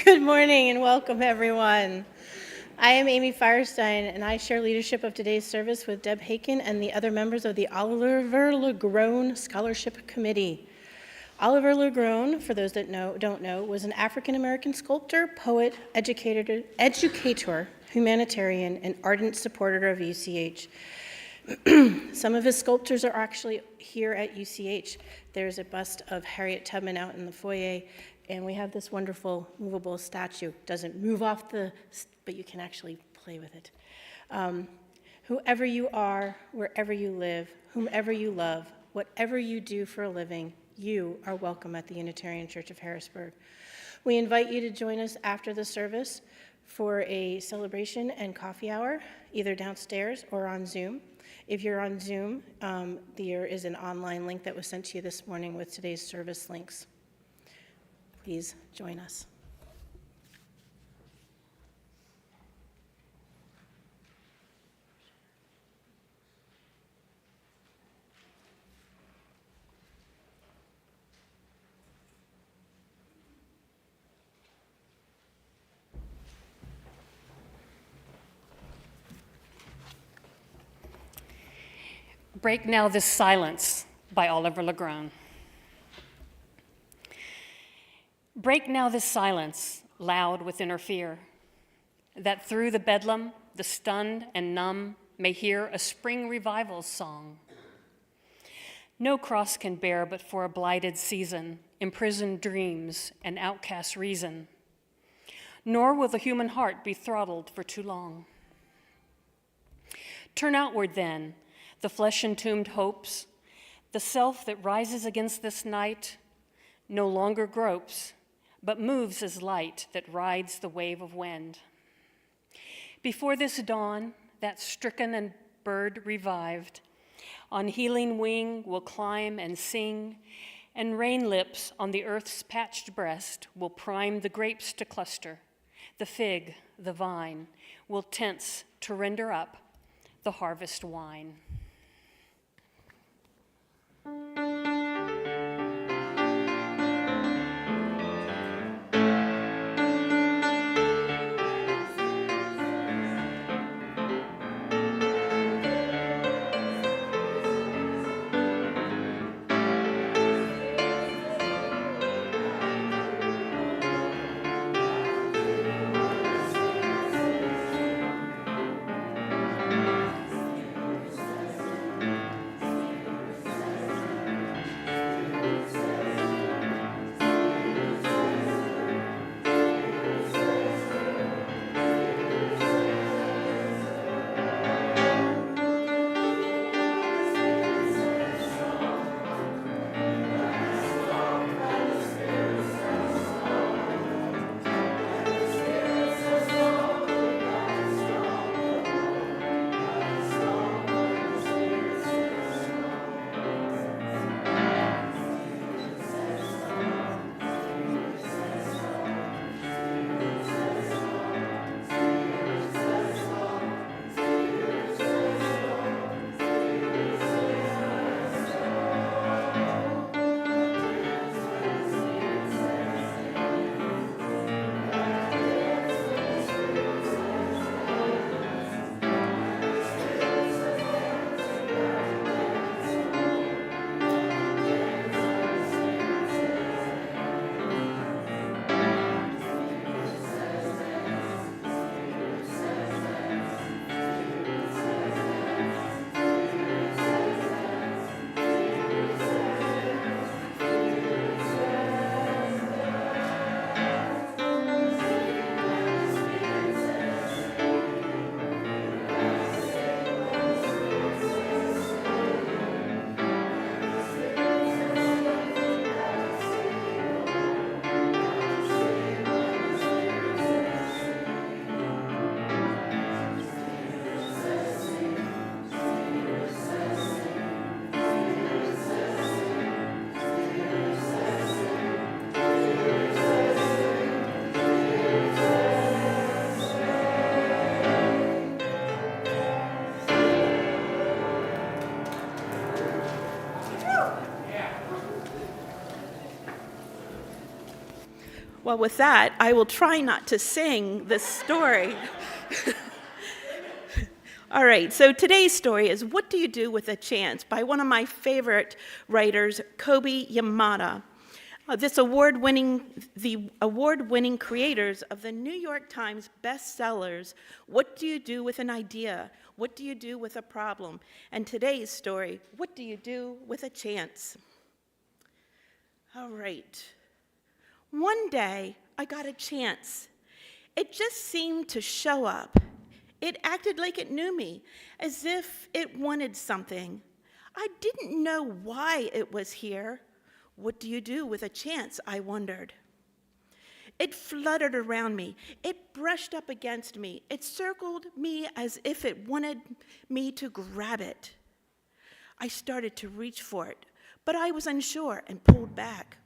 Good morning and welcome, everyone. I am Amy Firestein, and I share leadership of today's service with Deb Haken and the other members of the Oliver LaGrone Scholarship Committee. Oliver LaGrone, for those that don't know, was an African-American sculptor, poet, educator, humanitarian, and ardent supporter of UCH. Some of his sculptures are actually here at UCH. There's a bust of Harriet Tubman out in the foyer, and we have this wonderful movable statue. Doesn't move off but you can actually play with it. Whoever you are, wherever you live, whomever you love, whatever you do for a living, you are welcome at the Unitarian Church of Harrisburg. We invite you to join us after the service for a celebration and coffee hour, either downstairs or on Zoom. If you're on Zoom, there is an online link that was sent to you this morning with today's service links. Please join us. Break Now This Silence by Oliver LaGrone. Break now this silence, loud with inner fear, that through the bedlam, the stunned and numb may hear a spring revival's song. No cross can bear but for a blighted season, imprisoned dreams, and outcast reason, nor will the human heart be throttled for too long. Turn outward then, the flesh-entombed hopes, the self that rises against this night, no longer gropes, but moves as light that rides the wave of wind. Before this dawn, that stricken and bird revived, on healing wing will climb and sing, and rain lips on the earth's patched breast will prime the grapes to cluster, the fig, the vine, will tense to render up the harvest wine. Well, with that, I will try not to sing this story. All right, so today's story is What Do You Do with a Chance by one of my favorite writers, Kobe Yamada. The award-winning creators of the New York Times bestsellers, What Do You Do with an Idea? What Do You Do with a Problem? And today's story, What Do You Do with a Chance? All right. One day, I got a chance. It just seemed to show up. It acted like it knew me, as if it wanted something. I didn't know why it was here. What do you do with a chance, I wondered. It fluttered around me. It brushed up against me. It circled me as if it wanted me to grab it. I started to reach for it, but I was unsure and pulled back.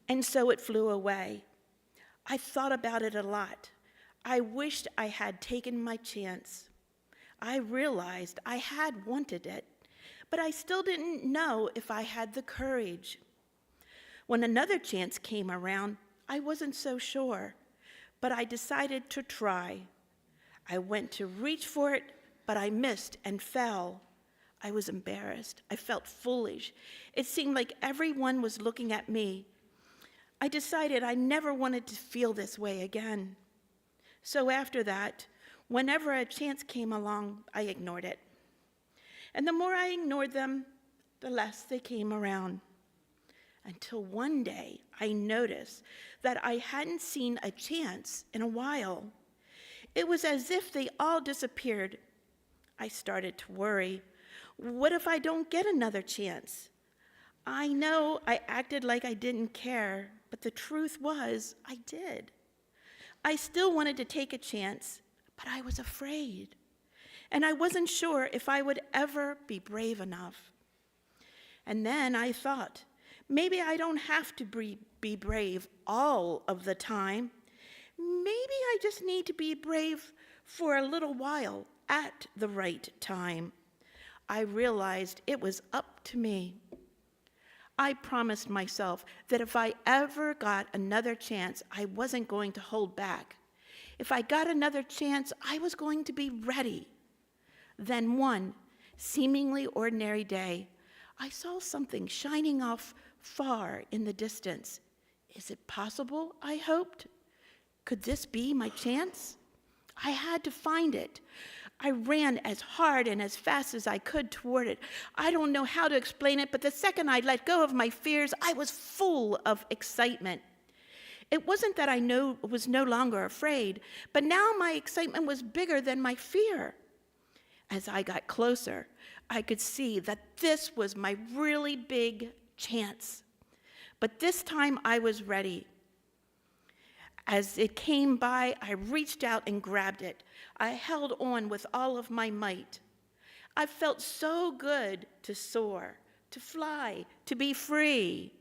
And so it flew away. I thought about it a lot. I wished I had taken my chance. I realized I had wanted it, but I still didn't know if I had the courage. When another chance came around, I wasn't so sure, but I decided to try. I went to reach for it, but I missed and fell. I was embarrassed. I felt foolish. It seemed like everyone was looking at me. I decided I never wanted to feel this way again. So after that, whenever a chance came along, I ignored it. And the more I ignored them, the less they came around. Until one day, I noticed that I hadn't seen a chance in a while. It was as if they all disappeared. I started to worry. What if I don't get another chance? I know I acted like I didn't care, but the truth was I did. I still wanted to take a chance, but I was afraid. And I wasn't sure if I would ever be brave enough. And then I thought, maybe I don't have to be brave all of the time. Maybe I just need to be brave for a little while at the right time. I realized it was up to me. I promised myself that if I ever got another chance, I wasn't going to hold back. If I got another chance, I was going to be ready. Then one seemingly ordinary day, I saw something shining off far in the distance. Is it possible? I hoped. Could this be my chance? I had to find it. I ran as hard and as fast as I could toward it. I don't know how to explain it, but the second I let go of my fears, I was full of excitement. It wasn't that I was no longer afraid, but now my excitement was bigger than my fear. As I got closer, I could see that this was my really big chance. But this time I was ready. As it came by, I reached out and grabbed it. I held on with all of my might. I felt so good to soar, to fly, to be free.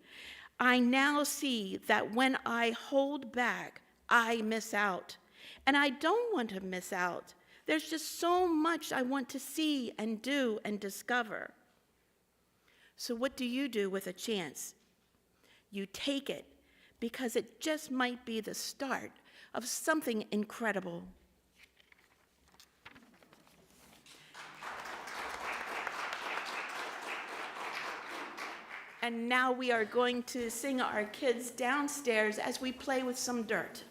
I now see that when I hold back, I miss out. And I don't want to miss out. There's just so much I want to see and do and discover. So what do you do with a chance? You take it, because it just might be the start of something incredible. And now we are going to sing our kids downstairs as we play with some dirt.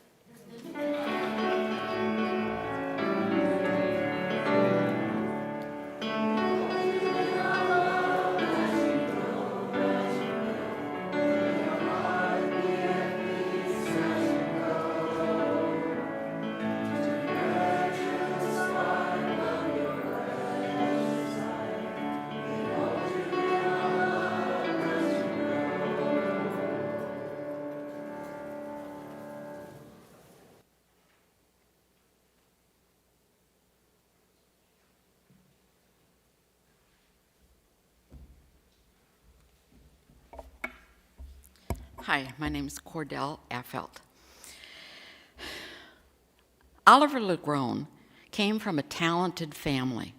Hi, my name is Cordell Affelt. Oliver LaGrone came from a talented family,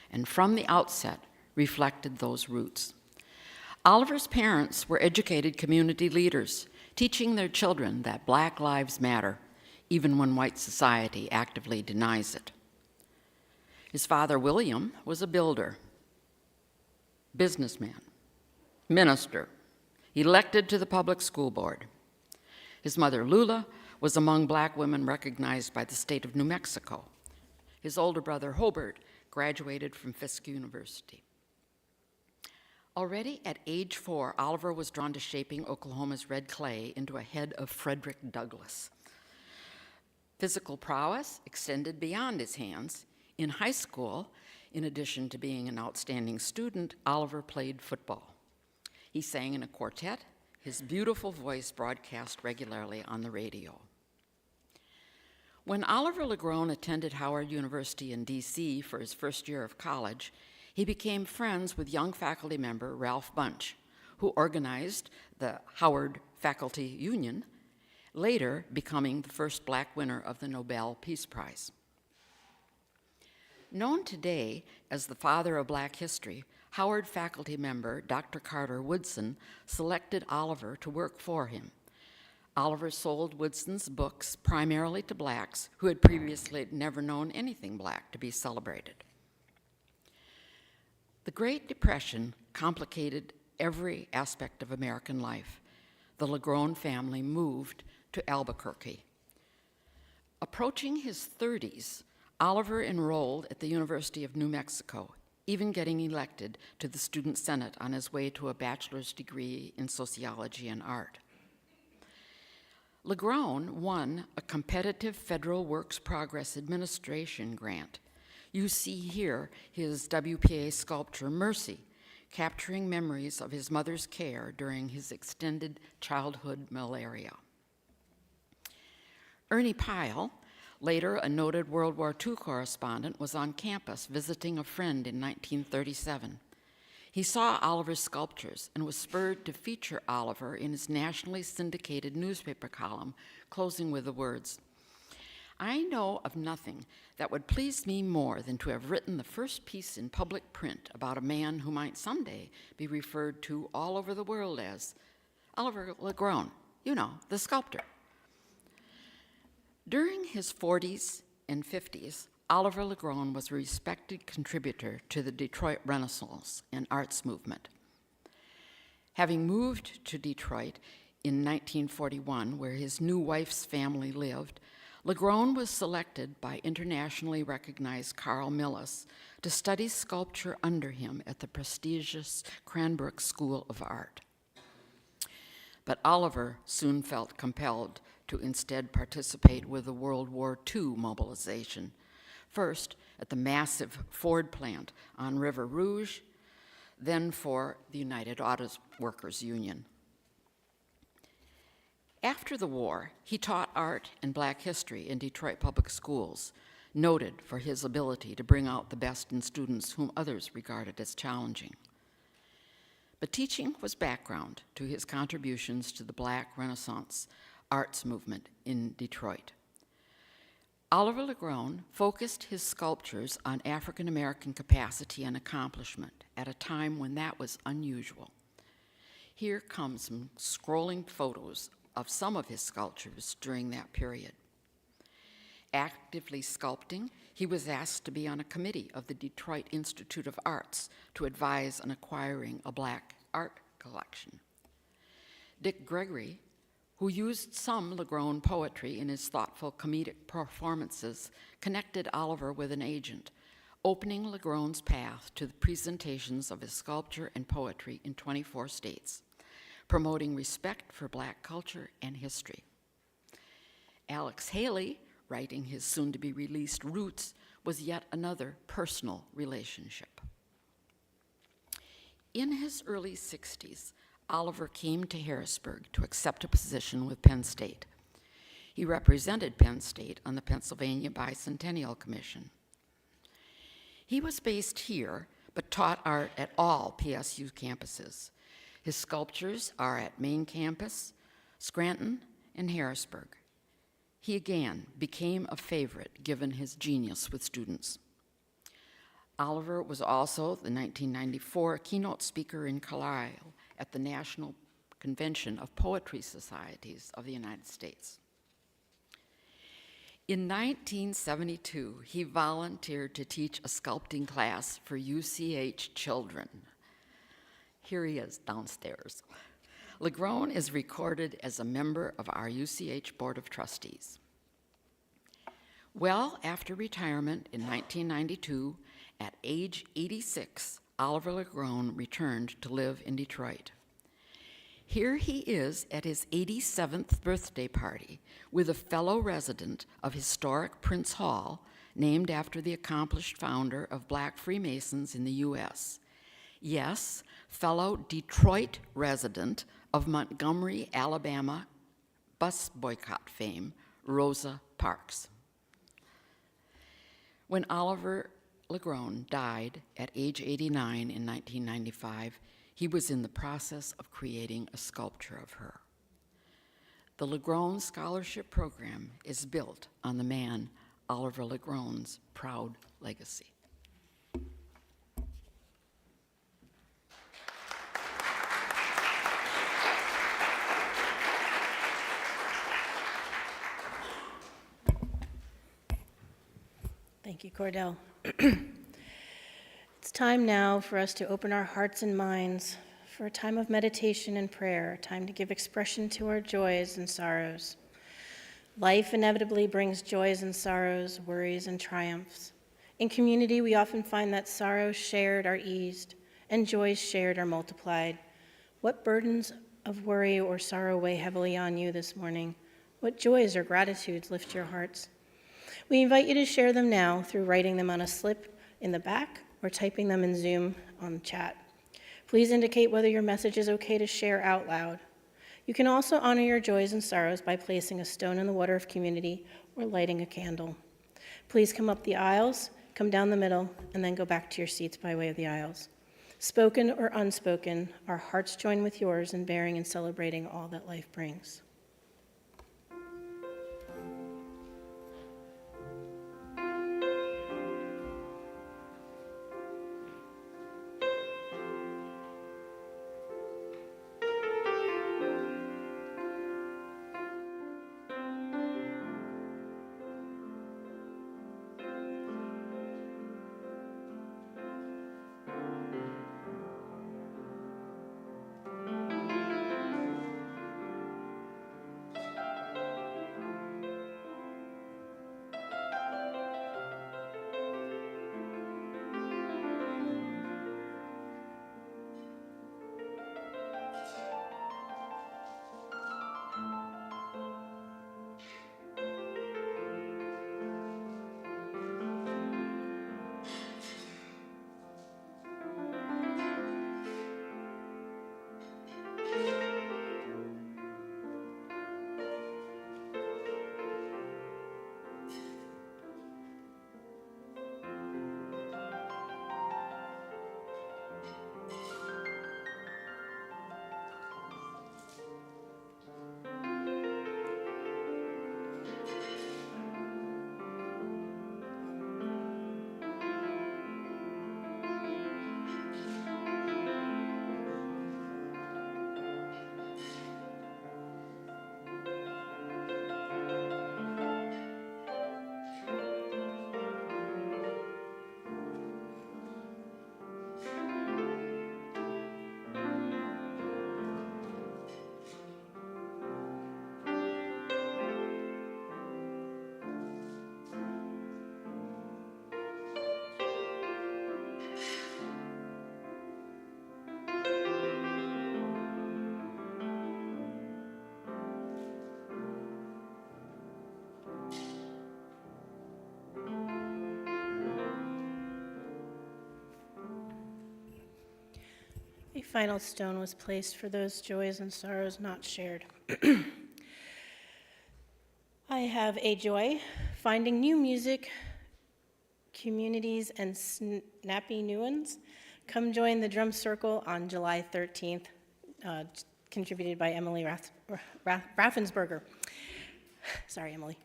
and from the outset reflected those roots. Oliver's parents were educated community leaders, teaching their children that Black lives matter, even when white society actively denies it. His father, William, was a builder, businessman, minister, elected to the public school board. His mother, Lula, was among Black women recognized by the state of New Mexico. His older brother, Hobart, graduated from Fisk University. Already at age 4, Oliver was drawn to shaping Oklahoma's red clay into a head of Frederick Douglass. Physical prowess extended beyond his hands. In high school, in addition to being an outstanding student, Oliver played football. He sang in a quartet. His beautiful voice broadcast regularly on the radio. When Oliver LaGrone attended Howard University in D.C. for his first year of college, he became friends with young faculty member Ralph Bunch, who organized the Howard Faculty Union, later becoming the first Black winner of the Nobel Peace Prize. Known today as the father of Black history, Howard faculty member Dr. Carter Woodson selected Oliver to work for him. Oliver sold Woodson's books primarily to Blacks who had previously never known anything Black to be celebrated. The Great Depression complicated every aspect of American life. The LaGrone family moved to Albuquerque. Approaching his 30s, Oliver enrolled at the University of New Mexico, even getting elected to the Student Senate on his way to a bachelor's degree in sociology and art. LaGrone won a competitive Federal Works Progress Administration grant. You see here his WPA sculpture, Mercy, capturing memories of his mother's care during his extended childhood malaria. Ernie Pyle, later a noted World War II correspondent, was on campus visiting a friend in 1937. He saw Oliver's sculptures and was spurred to feature Oliver in his nationally syndicated newspaper column, closing with the words, "I know of nothing that would please me more than to have written the first piece in public print about a man who might someday be referred to all over the world as Oliver LaGrone, you know, the sculptor." During his 40s and 50s, Oliver LaGrone was a respected contributor to the Detroit Renaissance and arts movement. Having moved to Detroit in 1941, where his new wife's family lived, LaGrone was selected by internationally recognized Carl Millis to study sculpture under him at the prestigious Cranbrook School of Art. But Oliver soon felt compelled to instead participate with the World War II mobilization, first at the massive Ford plant on River Rouge, then for the United Auto Workers Union. After the war, he taught art and Black history in Detroit public schools, noted for his ability to bring out the best in students whom others regarded as challenging. But teaching was background to his contributions to the Black Renaissance arts movement in Detroit. Oliver LaGrone focused his sculptures on African American capacity and accomplishment at a time when that was unusual. Here come some scrolling photos of some of his sculptures during that period. Actively sculpting, he was asked to be on a committee of the Detroit Institute of Arts to advise on acquiring a Black art collection. Dick Gregory, who used some LaGrone poetry in his thoughtful comedic performances, connected Oliver with an agent, opening LaGrone's path to the presentations of his sculpture and poetry in 24 states, promoting respect for Black culture and history. Alex Haley, writing his soon-to-be-released Roots, was yet another personal relationship. In his early 60s, Oliver came to Harrisburg to accept a position with Penn State. He represented Penn State on the Pennsylvania Bicentennial Commission. He was based here, but taught art at all PSU campuses. His sculptures are at Main Campus, Scranton, and Harrisburg. He again became a favorite given his genius with students. Oliver was also the 1994 keynote speaker in Carlisle at the National Convention of Poetry Societies of the United States. In 1972, he volunteered to teach a sculpting class for UCH children. Here he is downstairs. LaGrone is recorded as a member of our UCH Board of Trustees. Well, after retirement in 1992, at age 86, Oliver LaGrone returned to live in Detroit. Here he is at his 87th birthday party with a fellow resident of historic Prince Hall, named after the accomplished founder of Black Freemasons in the U.S. Yes, fellow Detroit resident of Montgomery, Alabama bus boycott fame, Rosa Parks. When Oliver LaGrone died at age 89 in 1995, he was in the process of creating a sculpture of her. The LaGrone Scholarship Program is built on the man Oliver LaGrone's proud legacy. Thank you, Cordell. It's time now for us to open our hearts and minds for a time of meditation and prayer, a time to give expression to our joys and sorrows. Life inevitably brings joys and sorrows, worries and triumphs. In community, we often find that sorrows shared are eased, and joys shared are multiplied. What burdens of worry or sorrow weigh heavily on you this morning? What joys or gratitudes lift your hearts? We invite you to share them now through writing them on a slip in the back or typing them in Zoom on the chat. Please indicate whether your message is okay to share out loud. You can also honor your joys and sorrows by placing a stone in the water of community or lighting a candle. Please come up the aisles, come down the middle, and then go back to your seats by way of the aisles. Spoken or unspoken, our hearts join with yours in bearing and celebrating all that life brings. A final stone was placed for those joys and sorrows not shared. I have a joy finding new music, communities, and snappy new ones. Come join the drum circle on July 13th, contributed by Emily Raffensberger. Sorry, Emily.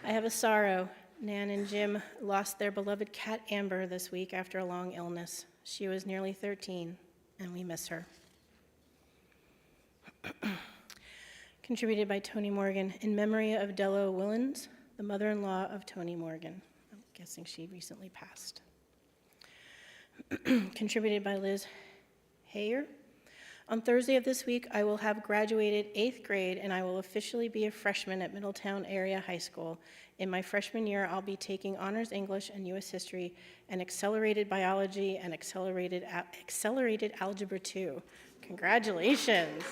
I have a sorrow. Nan and Jim lost their beloved cat Amber this week after a long illness. She was nearly 13, and we miss her. Contributed by Toni Morgan, in memory of Della Willens, the mother-in-law of Toni Morgan. I'm guessing she recently passed. Contributed by Liz Hayer. On Thursday of this week, I will have graduated 8th grade, and I will officially be a freshman at Middletown Area High School. In my freshman year, I'll be taking honors English and U.S. history and accelerated biology and accelerated algebra 2. Congratulations.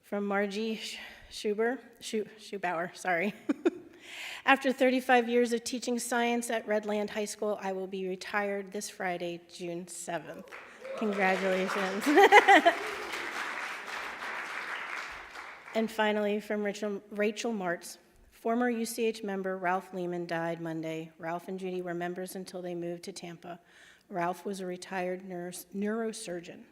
From Margie Schubauer, sorry. After 35 years of teaching science at Redland High School, I will be retired this Friday, June 7th. Congratulations. And finally, from Rachel Martz, former UCH member Ralph Lehman died Monday. Ralph and Judy were members until they moved to Tampa. Ralph was a retired neurosurgeon.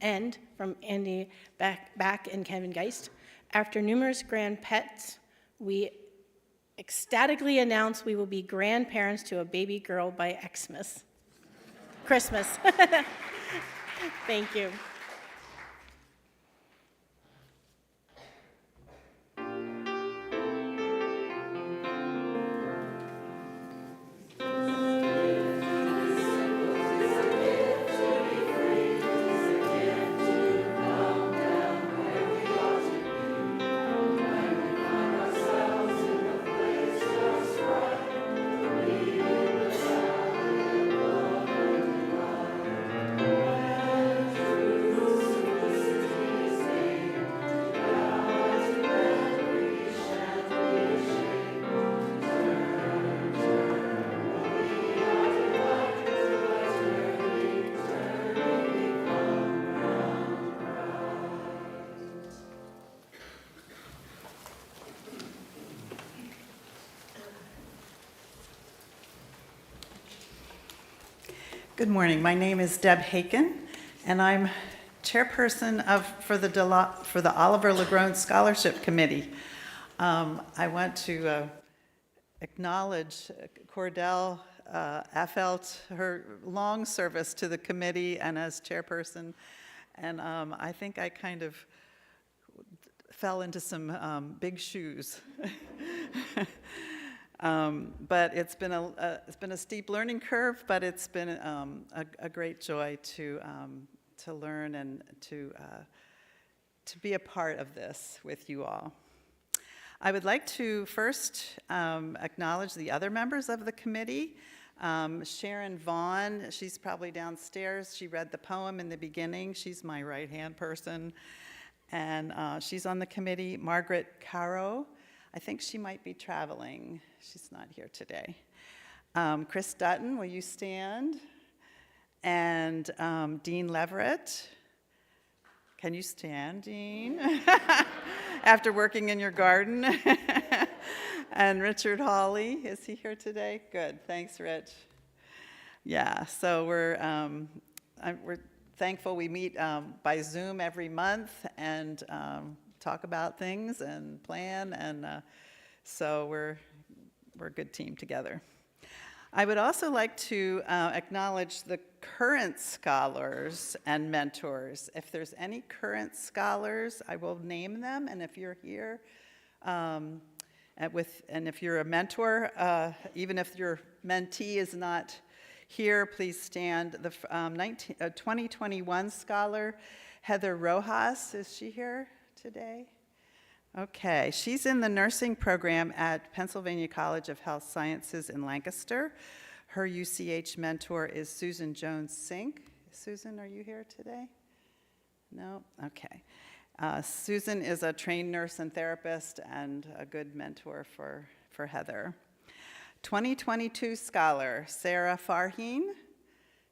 And from Andy Back and Kevin Geist, after numerous grand pets, we ecstatically announce we will be grandparents to a baby girl by Xmas. Christmas. Thank you. Good morning. My name is Deb Haken, and I'm chairperson for the Oliver LaGrone Scholarship Committee. I want to acknowledge Cordell Affelt, her long service to the committee and as chairperson, and I think I kind of fell into some big shoes. But it's been a steep learning curve, but it's been a great joy to learn and to be a part of this with you all. I would like to first acknowledge the other members of the committee. Sharon Vaughn, she's probably downstairs. She read the poem in the beginning. She's my right-hand person, and she's on the committee. Margaret Caro, I think she might be traveling. She's not here today. Chris Dutton, will you stand? And Dean Leverett. Can you stand, Dean? After working in your garden. And Richard Hawley, is he here today? Good, thanks, Rich. Yeah, so we're thankful we meet by Zoom every month and talk about things and plan, and so we're a good team together. I would also like to acknowledge the current scholars and mentors. If there's any current scholars, I will name them, and if you're here, and if you're a mentor, even if your mentee is not here, please stand. The 2021 scholar, Heather Rojas, is she here today? Okay, she's in the nursing program at Pennsylvania College of Health Sciences in Lancaster. Her UCH mentor is Susan Jones-Sink. Susan, are you here today? No? Okay. Susan is a trained nurse and therapist and a good mentor for Heather. 2022 scholar, Sarah Farheen.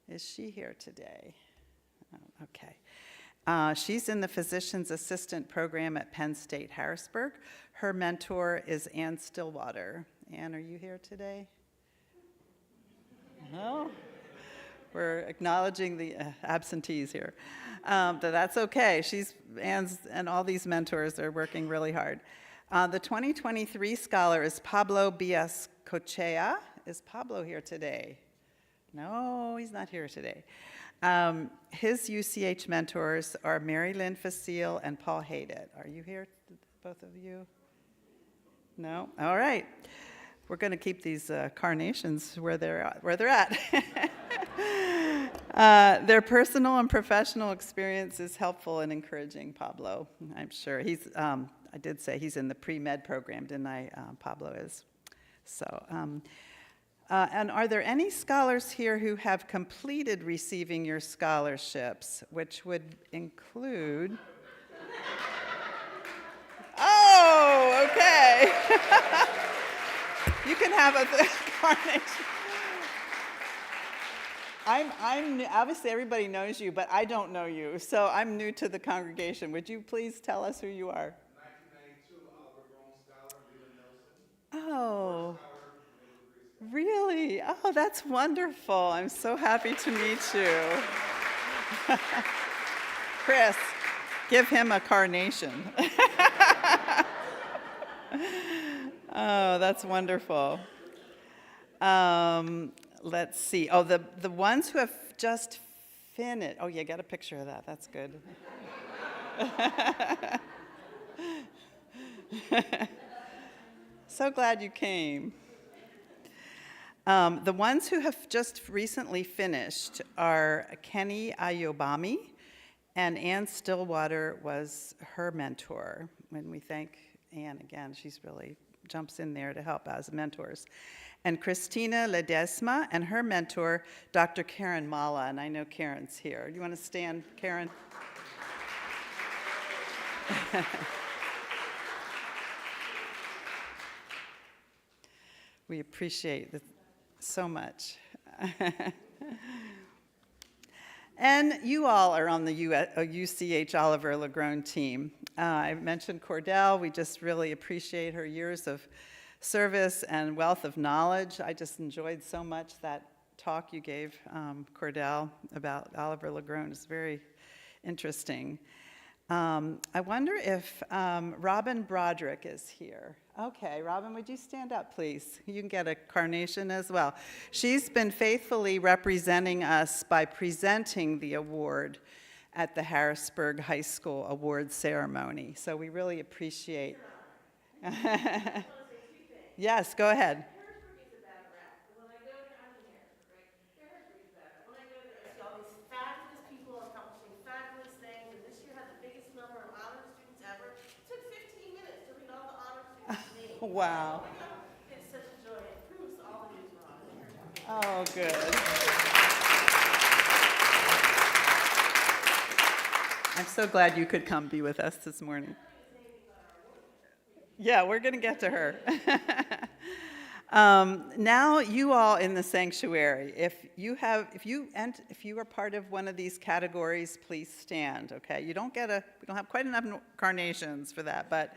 Is she here today? Oh, okay. She's in the physician's assistant program at Penn State Harrisburg. Her mentor is Ann Stillwater. Ann, are you here today? No? We're acknowledging the absentees here. But that's okay. Ann's and all these mentors are working really hard. The 2023 scholar is Pablo Biascochea. Is Pablo here today? No, he's not here today. His UCH mentors are Mary Lynn Facile and Paul Haydet. Are you here, both of you? No? All right. We're going to keep these carnations where they're at. Their personal and professional experience is helpful in encouraging Pablo, I'm sure. I did say he's in the pre-med program, didn't I? Pablo is. So, and are there any scholars here who have completed receiving your scholarships, which would include... Oh, okay. You can have a carnation. I'm obviously everybody knows you, but I don't know you, so I'm new to the congregation. Would you please tell us who you are? 1992, Oliver LaGrone Scholar, Oh, really? Oh, that's wonderful. I'm so happy to meet you. Chris, give him a carnation. Oh, that's wonderful. Let's see. Oh, the ones who have just finished. Oh, yeah, got a picture of that. That's good. So glad you came. The ones who have just recently finished are Kenny Ayobami, and Ann Stillwater was her mentor. When we thank Ann again, she's really jumps in there to help as mentors. And Christina Ledesma and her mentor, Dr. Karen Mala, and I know Karen's here. You want to stand, Karen? We appreciate it so much. And you all are on the UCH Oliver LaGrone team. I mentioned Cordell. We just really appreciate her years of service and wealth of knowledge. I just enjoyed so much that talk you gave, Cordell, about Oliver LaGrone. It's very interesting. I wonder if Robin Broderick is here. Okay, Robin, would you stand up, please? You can get a carnation as well. She's been faithfully representing us by presenting the award at the Harrisburg High School award ceremony. So we really appreciate. Yes, go ahead. Wow. It's such a joy. It proves all the news wrong. Oh, good. I'm so glad you could come be with us this morning. Yeah, we're going to get to her. Now, you all in the sanctuary, if you are part of one of these categories, please stand. Okay, we don't have quite enough carnations for that, but.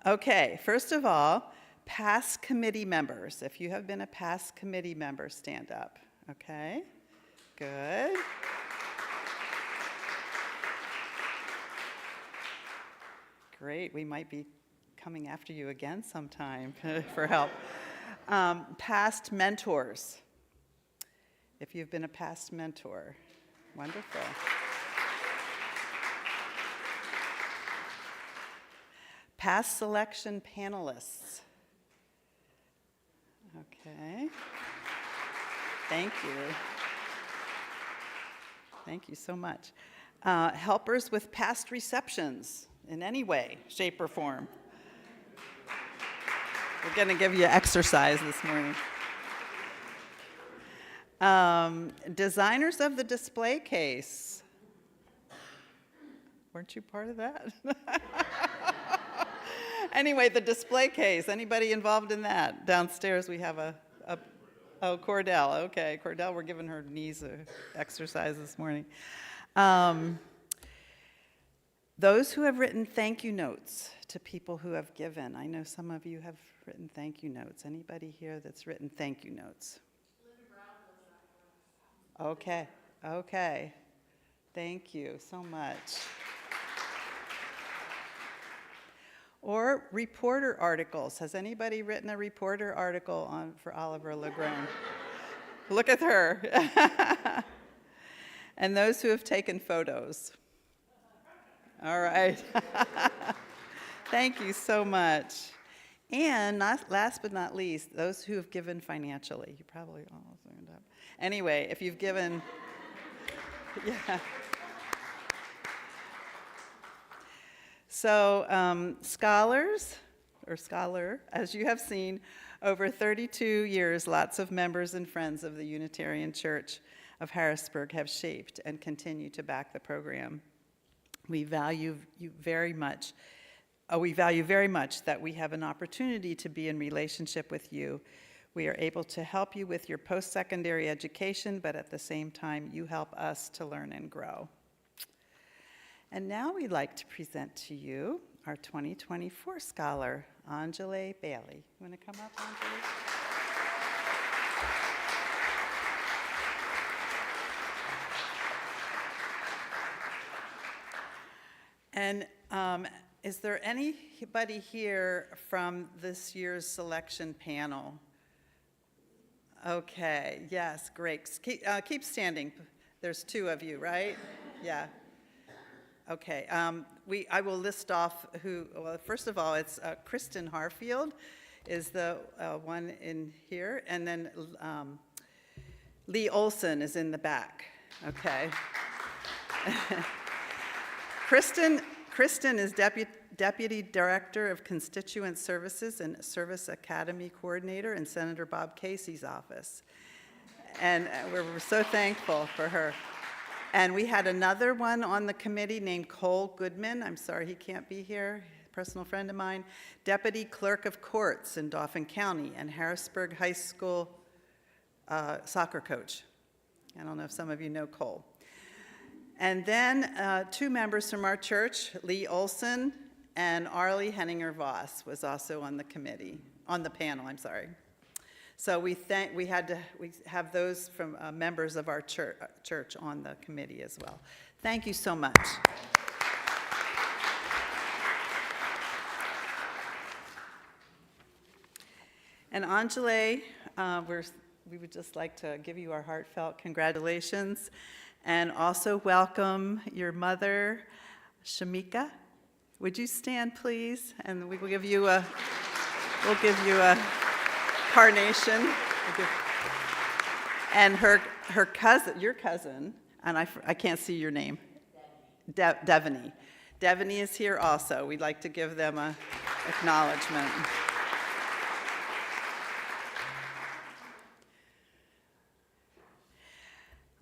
Okay, first of all, past committee members. If you have been a past committee member, stand up. Okay, good. Great, we might be coming after you again sometime for help. Past mentors. If you've been a past mentor, wonderful. Past selection panelists. Okay. Thank you. Thank you so much. Helpers with past receptions in any way, shape, or form. We're going to give you exercise this morning. Designers of the display case. Weren't you part of that? Anyway, the display case, anybody involved in that? Downstairs we have Cordell, okay. Cordell, we're giving her knees exercise this morning. Those who have written thank you notes to people who have given. I know some of you have written thank you notes. Anybody here that's written thank you notes? Okay, okay. Thank you so much. Or reporter articles. Has anybody written a reporter article for Oliver LaGrone? Look at her. And those who have taken photos. All right. Thank you so much. And last but not least, those who have given financially. You probably all signed up. Anyway, if you've given, yeah. So scholars, or scholar, as you have seen, over 32 years, lots of members and friends of the Unitarian Church of Harrisburg have shaped and continue to back the program. We value you very much. We value very much that we have an opportunity to be in relationship with you. We are able to help you with your post-secondary education, but at the same time, you help us to learn and grow. And now we'd like to present to you our 2024 scholar, Enjalai Baillie. You want to come up, Enjalai? And is there anybody here from this year's selection panel? Okay, yes, great. Keep standing. There's two of you, right? Yeah. Okay, I will list off who, well, first of all, it's Kristen Harfield is the one in here, and then Lee Olson is in the back, okay? Kristen is Deputy Director of Constituent Services and Service Academy Coordinator in Senator Bob Casey's office. And we're so thankful for her. And we had another one on the committee named Cole Goodman. I'm sorry he can't be here, a personal friend of mine. Deputy Clerk of Courts in Dauphin County and Harrisburg High School soccer coach. I don't know if some of you know Cole. And then two members from our church, Lee Olson and Arlie Henninger-Voss was also on the committee, on the panel, I'm sorry. So we have those from members of our church on the committee as well. Thank you so much. And Enjalai, we would just like to give you our heartfelt congratulations and also welcome your mother, Shamika. Would you stand, please? And we will give you a carnation. And her cousin, your cousin, and I can't see your name. Devaney. Devaney is here also. We'd like to give them an acknowledgement.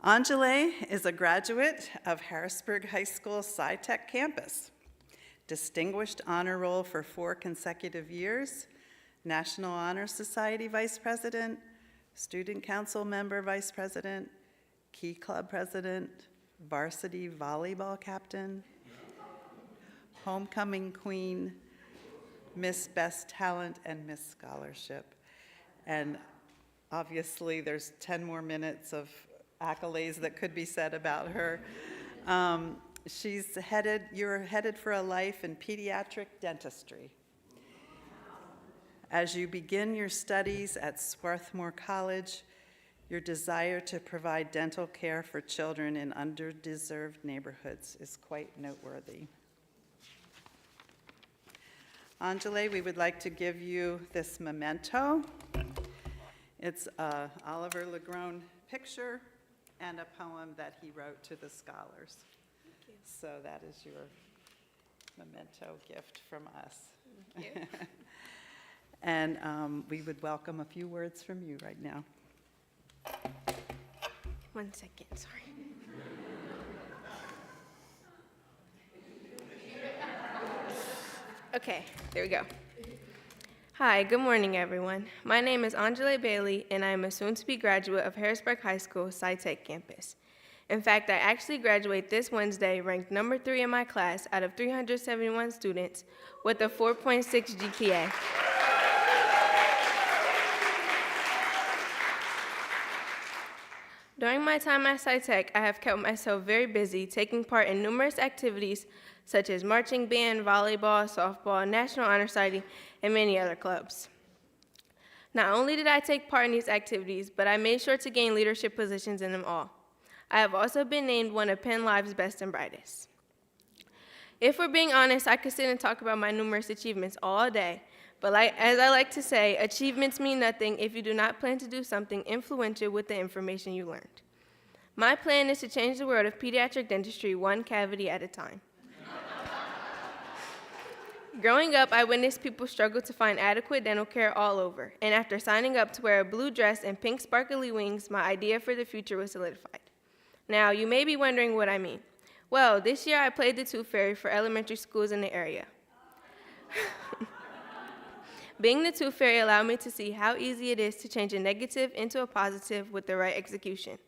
Enjalai is a graduate of Harrisburg High School SciTech campus, distinguished honor roll for 4 consecutive years, National Honor Society Vice President, Student Council Member Vice President, Key Club President, Varsity Volleyball Captain, Homecoming Queen, Miss Best Talent, and Miss Scholarship. And obviously there's 10 more minutes of accolades that could be said about her. You're headed for a life in pediatric dentistry. As you begin your studies at Swarthmore College, your desire to provide dental care for children in underdeserved neighborhoods is quite noteworthy. Enjalai, we would like to give you this memento. It's an Oliver LaGrone picture and a poem that he wrote to the scholars. Thank you. So that is your memento gift from us. Thank you. And we would welcome a few words from you right now. 1 second, sorry. Okay, there we go. Hi, good morning, everyone. My name is Enjalai Baillie, and I am a soon-to-be graduate of Harrisburg High School SciTech campus. In fact, I actually graduate this Wednesday ranked number 3 in my class out of 371 students with a 4.6 GPA. During my time at SciTech, I have kept myself very busy, taking part in numerous activities such as marching band, volleyball, softball, National Honor Society, and many other clubs. Not only did I take part in these activities, but I made sure to gain leadership positions in them all. I have also been named one of Penn Live's best and brightest. If we're being honest, I could sit and talk about my numerous achievements all day, but as I like to say, achievements mean nothing if you do not plan to do something influential with the information you learned. My plan is to change the world of pediatric dentistry one cavity at a time. Growing up, I witnessed people struggle to find adequate dental care all over, and after signing up to wear a blue dress and pink sparkly wings, my idea for the future was solidified. Now, you may be wondering what I mean. Well, this year I played the Tooth Fairy for elementary schools in the area. Being the Tooth Fairy allowed me to see how easy it is to change a negative into a positive with the right execution.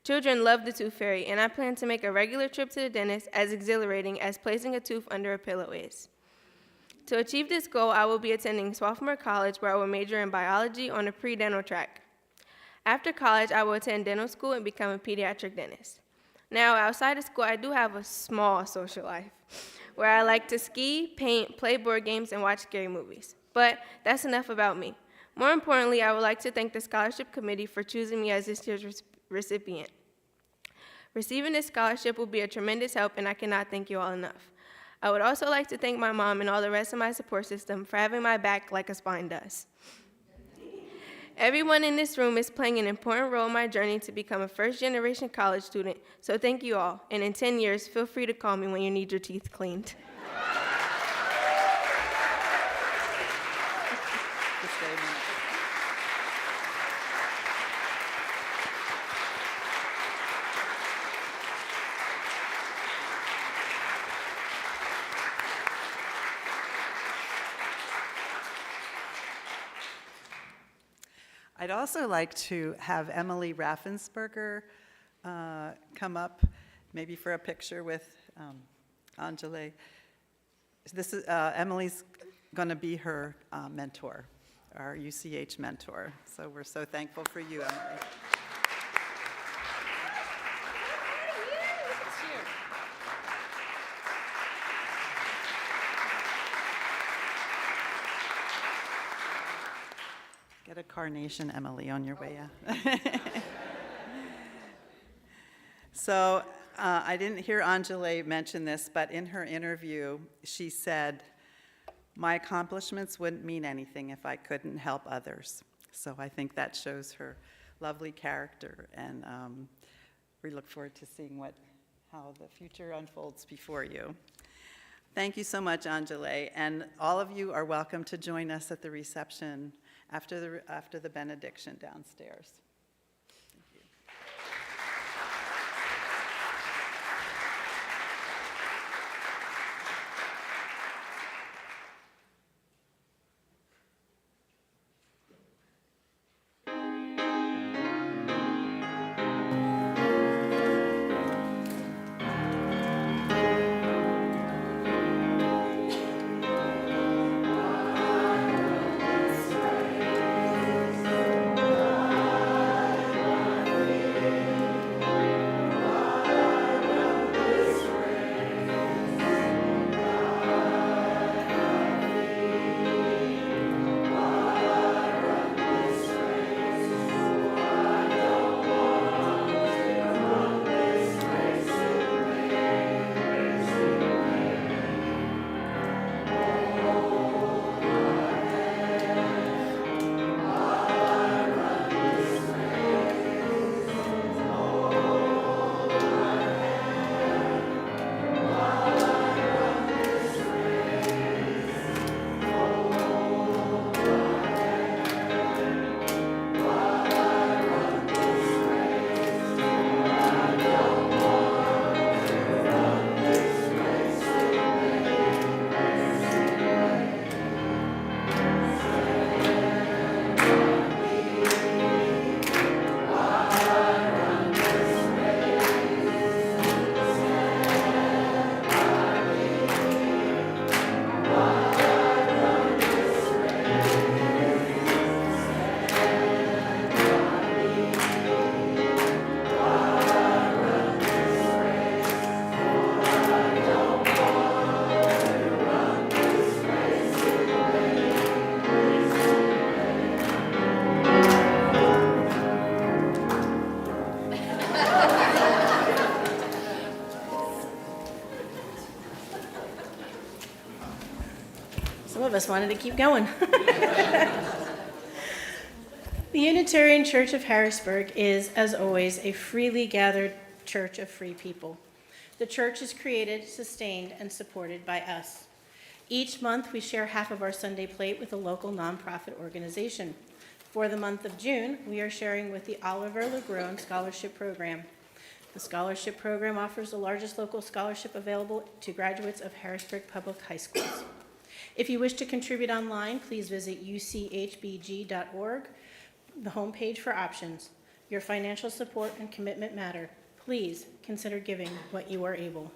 Children love the Tooth Fairy, and I plan to make a regular trip to the dentist as exhilarating as placing a tooth under a pillow is. To achieve this goal, I will be attending sophomore college where I will major in biology on a pre-dental track. After college, I will attend dental school and become a pediatric dentist. Now, outside of school, I do have a small social life where I like to ski, paint, play board games, and watch scary movies. But that's enough about me. More importantly, I would like to thank the Scholarship Committee for choosing me as this year's recipient. Receiving this scholarship will be a tremendous help, and I cannot thank you all enough. I would also like to thank my mom and all the rest of my support system for having my back like a spine does. Everyone in this room is playing an important role in my journey to become a first-generation college student, so thank you all. And in 10 years, feel free to call me when you need your teeth cleaned. I'd also like to have Emily Raffensperger come up, maybe for a picture with Enjalai. This is Emily's going to be her mentor, our UCH mentor. So we're so thankful for you, Emily. Get a carnation, Emily, on your way out. So I didn't hear Enjalai mention this, but in her interview, she said, "My accomplishments wouldn't mean anything if I couldn't help others." So I think that shows her lovely character, and we look forward to seeing how the future unfolds before you. Thank you so much, Enjalai, and all of you are welcome to join us at the reception after the benediction downstairs. Thank you. us wanted to keep going. The Unitarian Church of Harrisburg is, as always, a freely gathered church of free people. The church is created, sustained, and supported by us. Each month, we share half of our Sunday plate with a local nonprofit organization. For the month of June, we are sharing with the Oliver LaGrone Scholarship Program. The scholarship program offers the largest local scholarship available to graduates of Harrisburg Public High Schools. If you wish to contribute online, please visit uchbg.org, the homepage for options. Your financial support and commitment matter. Please consider giving what you are able.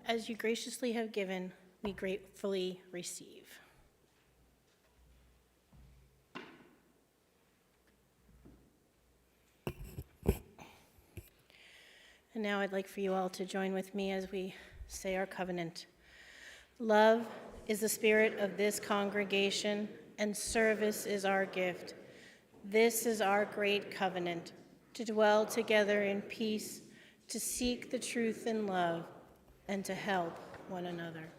As you graciously have given, we gratefully receive. And now I'd like for you all to join with me as we say our covenant. Love is the spirit of this congregation, and service is our gift. This is our great covenant, to dwell together in peace, to seek the truth in love, and to help one another.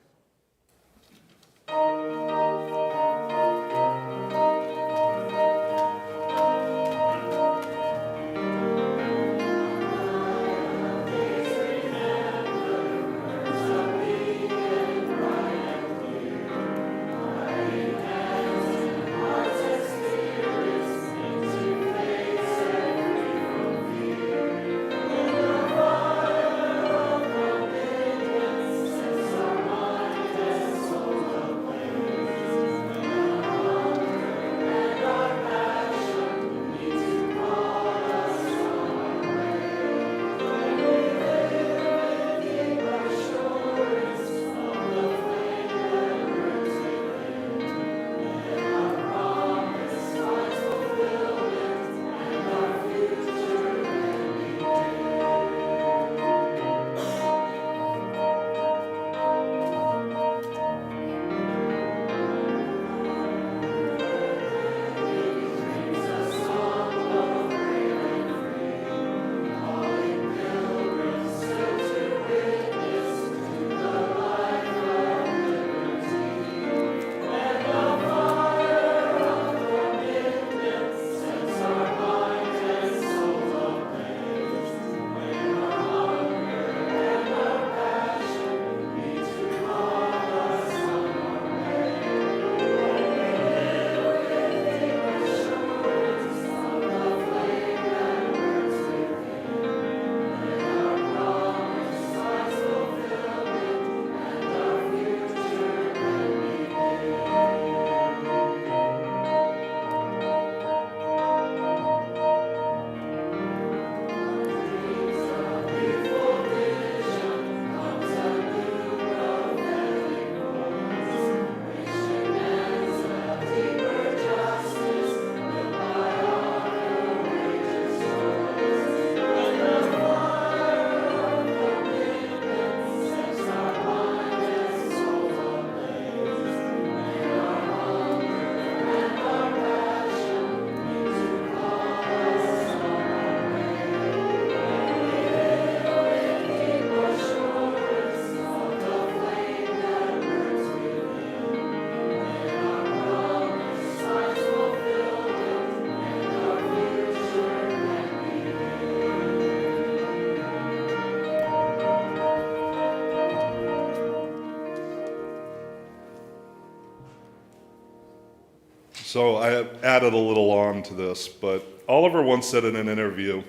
So I have added a little on to this, but Oliver once said in an interview,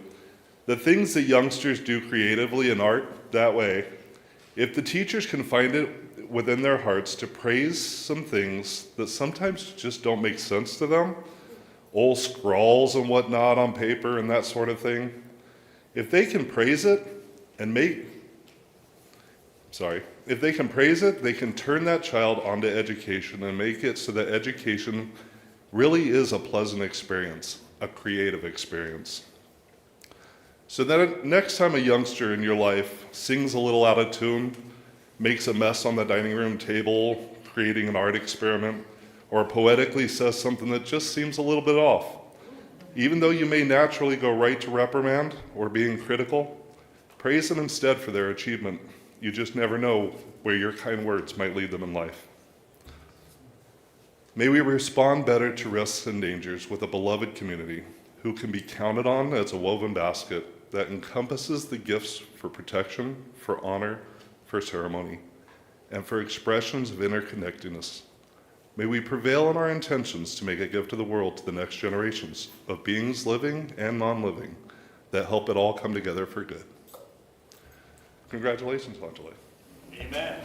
the things that youngsters do creatively in art that way, if the teachers can find it within their hearts to praise some things that sometimes just don't make sense to them, old scrawls and whatnot on paper and that sort of thing, if they can praise it and if they can praise it, they can turn that child onto education and make it so that education really is a pleasant experience, a creative experience. So that next time a youngster in your life sings a little out of tune, makes a mess on the dining room table, creating an art experiment, or poetically says something that just seems a little bit off, even though you may naturally go right to reprimand or being critical, praise them instead for their achievement. You just never know where your kind words might lead them in life. May we respond better to risks and dangers with a beloved community who can be counted on as a woven basket that encompasses the gifts for protection, for honor, for ceremony, and for expressions of interconnectedness. May we prevail in our intentions to make a gift to the world to the next generations of beings living and non-living that help it all come together for good. Congratulations, Enjalai. Amen.